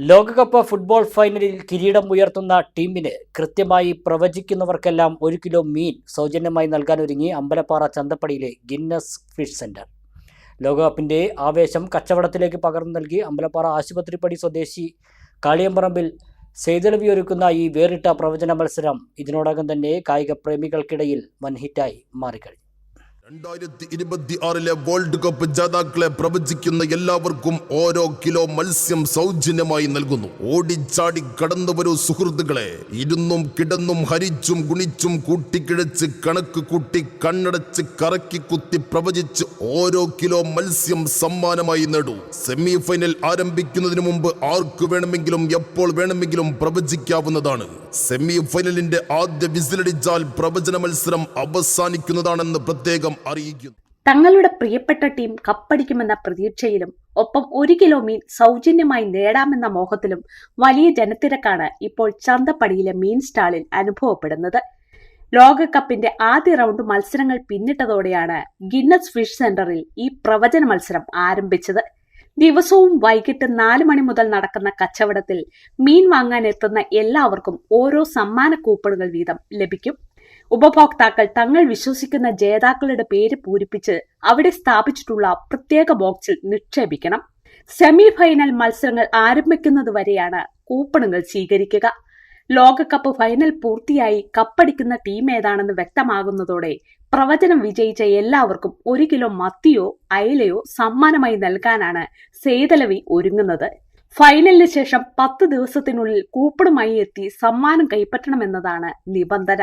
ലോകകപ്പ് ഫുട്ബോൾ ഫൈനലിൽ കിരീടം ഉയർത്തുന്ന ടീമിന് കൃത്യമായി പ്രവചിക്കുന്നവർക്കെല്ലാം 1 കിലോ മീൻ സൗജന്യമായി നൽകാനൊരുങ്ങി അമ്പലപ്പാറ ചന്തപ്പടിയിലെ ഗിന്നസ് ഫിഷ് സെന്റർ. ലോകകപ്പിന്റെ ആവേശം കച്ചവടത്തിലേക്ക് പകർന്നു നൽകി അമ്പലപ്പാറ ആശുപത്രിപ്പടി സ്വദേശി കാളിയമ്പറമ്പിൽ സെയ്തലവി ഒരുക്കുന്ന ഈ വേറിട്ട പ്രവചന മത്സരം ഇതിനോടകം തന്നെ കായിക പ്രേമികൾക്കിടയിൽ വൻഹിറ്റായി മാറിക്കഴിഞ്ഞു. 2026 വേൾഡ് കപ്പ് ജേതാക്കളെ പ്രവചിക്കുന്ന എല്ലാവർക്കും ഓരോ കിലോ മത്സ്യം സൗജന്യമായി നൽകുന്നു. ഓടിച്ചാടി കടന്നു വരൂ സുഹൃത്തുക്കളെ. ഇരുന്നും കിടന്നും ഹരിച്ചും ഗുണിച്ചും കൂട്ടിക്കിഴച്ച് കണക്ക് കൂട്ടി കണ്ണടച്ച് കറക്കി കുത്തി പ്രവചിച്ച് ഓരോ കിലോ മത്സ്യം സമ്മാനമായി നേടൂ. സെമി ഫൈനൽ ആരംഭിക്കുന്നതിന് മുമ്പ് ആർക്കു വേണമെങ്കിലും എപ്പോൾ വേണമെങ്കിലും പ്രവചിക്കാവുന്നതാണ്. സെമി ഫൈനലിന്റെ ആദ്യ വിസിലടിച്ചാൽ പ്രവചന മത്സരം അവസാനിക്കുന്നതാണെന്ന് പ്രത്യേകം അറിയിക്കുന്നു. തങ്ങളുടെ പ്രിയപ്പെട്ട ടീം കപ്പടിക്കുമെന്ന പ്രതീക്ഷയിലും ഒപ്പം 1 കിലോ മീൻ സൗജന്യമായി നേടാമെന്ന മോഹത്തിലും വലിയ ജനത്തിരക്കാണ് ഇപ്പോൾ ചന്തപ്പടിയിലെ മീൻ സ്റ്റാളിൽ അനുഭവപ്പെടുന്നത്. ലോകകപ്പിന്റെ ആദ്യ റൗണ്ട് മത്സരങ്ങൾ പിന്നിട്ടതോടെയാണ് ഗിന്നസ് ഫിഷ് സെന്ററിൽ ഈ പ്രവചന മത്സരം ആരംഭിച്ചത്. ദിവസവും വൈകിട്ട് 4 മണി മുതൽ നടക്കുന്ന കച്ചവടത്തിൽ മീൻ വാങ്ങാൻ എത്തുന്ന എല്ലാവർക്കും ഓരോ സമ്മാന കൂപ്പണുകൾ വീതം ലഭിക്കും. ഉപഭോക്താക്കൾ തങ്ങൾ വിശ്വസിക്കുന്ന ജേതാക്കളുടെ പേര് പൂരിപ്പിച്ച് അവിടെ സ്ഥാപിച്ചിട്ടുള്ള പ്രത്യേക ബോക്സിൽ നിക്ഷേപിക്കണം. സെമി ഫൈനൽ മത്സരങ്ങൾ ആരംഭിക്കുന്നതുവരെയാണ് കൂപ്പണുകൾ സ്വീകരിക്കുക. ലോകകപ്പ് ഫൈനൽ പൂർത്തിയായി കപ്പടിക്കുന്ന ടീം ഏതാണെന്ന് വ്യക്തമാകുന്നതോടെ പ്രവചനം വിജയിച്ച എല്ലാവർക്കും 1 കിലോ മത്തിയോ അയലയോ സമ്മാനമായി നൽകാനാണ് സെയ്തലവി ഒരുങ്ങുന്നത്. ഫൈനലിന് ശേഷം 10 ദിവസത്തിനുള്ളിൽ കൂപ്പണുമായി എത്തി സമ്മാനം കൈപ്പറ്റണമെന്നതാണ് നിബന്ധന.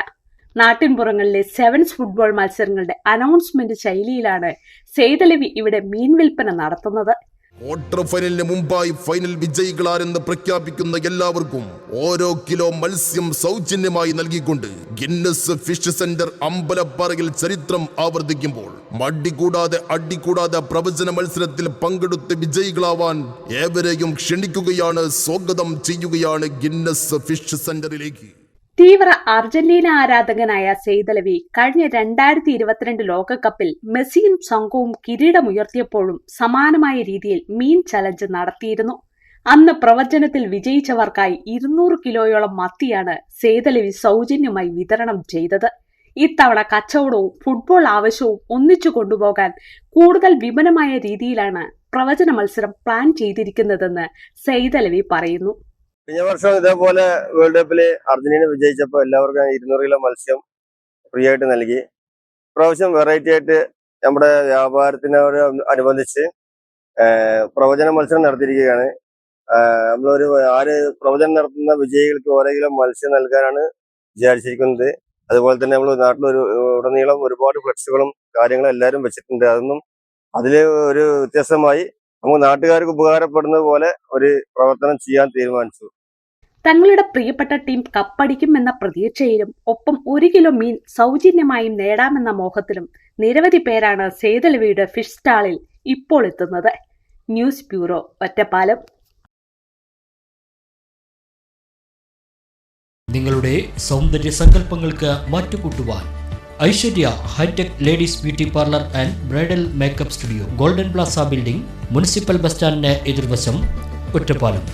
നാട്ടിൻപുറങ്ങളിലെ സെവൻസ് ഫുട്ബോൾ മത്സരങ്ങളുടെ അനൗൺസ്മെന്റ് ശൈലിയിലാണ് സെയ്തലവി ഇവിടെ മീൻ വിൽപ്പന നടത്തുന്നത്. ക്വാർട്ടർ ഫൈനലിന് മുമ്പായി ഫൈനൽ വിജയികളാരെന്ന് പ്രഖ്യാപിക്കുന്ന എല്ലാവർക്കും ഓരോ കിലോ മത്സ്യം സൗജന്യമായി നൽകിക്കൊണ്ട് ഗിന്നസ് ഫിഷ് സെന്റർ അമ്പലപ്പാറയിൽ ചരിത്രം ആവർത്തിക്കുമ്പോൾ മടികൂടാതെ അടികൂടാതെ പ്രവചന മത്സരത്തിൽ പങ്കെടുത്ത് വിജയികളാവാൻ ഏവരെയും ക്ഷണിക്കുകയാണ്, സ്വാഗതം ചെയ്യുകയാണ് ഗിന്നസ് ഫിഷ് സെന്ററിലേക്ക്. തീവ്ര അർജന്റീന ആരാധകനായ സെയ്തലവി കഴിഞ്ഞ 2022 ലോകകപ്പിൽ മെസ്സിയും സംഘവും കിരീടമുയർത്തിയപ്പോഴും സമാനമായ രീതിയിൽ മീൻ ചലഞ്ച് നടത്തിയിരുന്നു. അന്ന് പ്രവചനത്തിൽ വിജയിച്ചവർക്കായി 200 കിലോയോളം മത്തിയാണ് സെയ്തലവി സൗജന്യമായി വിതരണം ചെയ്തത്. ഇത്തവണ കച്ചവടവും ഫുട്ബോൾ ആവശ്യവും ഒന്നിച്ചു കൊണ്ടുപോകാൻ കൂടുതൽ വിപുലമായ രീതിയിലാണ് പ്രവചന മത്സരം പ്ലാൻ ചെയ്തിരിക്കുന്നതെന്ന് സെയ്തലവി പറയുന്നു. കഴിഞ്ഞ വർഷം ഇതേപോലെ വേൾഡ് കപ്പില് അർജന്റീന വിജയിച്ചപ്പോൾ എല്ലാവർക്കും 200 കിലോ മത്സ്യം ഫ്രീ ആയിട്ട് നൽകി. പ്രാവശ്യം വെറൈറ്റി ആയിട്ട് നമ്മുടെ വ്യാപാരത്തിനോട് അനുബന്ധിച്ച് പ്രവചന മത്സരം നടത്തിയിരിക്കുകയാണ്. നമ്മളൊരു പ്രവചനം നടത്തുന്ന വിജയികൾക്ക് ഓരോ കിലോ മത്സ്യം നൽകാനാണ് വിചാരിച്ചിരിക്കുന്നത്. അതുപോലെ തന്നെ നമ്മൾ നാട്ടിലൊരു ഉടനീളം ഒരുപാട് ഫ്ലെക്സുകളും കാര്യങ്ങളും എല്ലാവരും വെച്ചിട്ടുണ്ട്. അതൊന്നും അതില് ഒരു വ്യത്യസ്തമായി നമുക്ക് നാട്ടുകാർക്ക് ഉപകാരപ്പെടുന്നത് പോലെ ഒരു പ്രവർത്തനം ചെയ്യാൻ തീരുമാനിച്ചു. തങ്ങളുടെ പ്രിയപ്പെട്ട ടീം കപ്പടിക്കും എന്ന പ്രതീക്ഷയിലും ഒപ്പം 1 കിലോ മീൻ സൗജന്യമായും നേടാമെന്ന മോഹത്തിലും നിരവധി പേരാണ് സെയ്തലവിയുടെ ഫിഷ് സ്റ്റാളിൽ ഇപ്പോൾ എത്തുന്നത്. News bureau, Ottapalam. നിങ്ങളുടെ സൗന്ദര്യ സങ്കല്പങ്ങൾക്ക് മാറ്റുകൂട്ടുവാൻ Aishwarya hi-tech ladies beauty parlour and bridal makeup studio, golden plaza building, municipal bus സ്റ്റാൻഡിന് എതിർവശം, ഒറ്റപ്പാലം.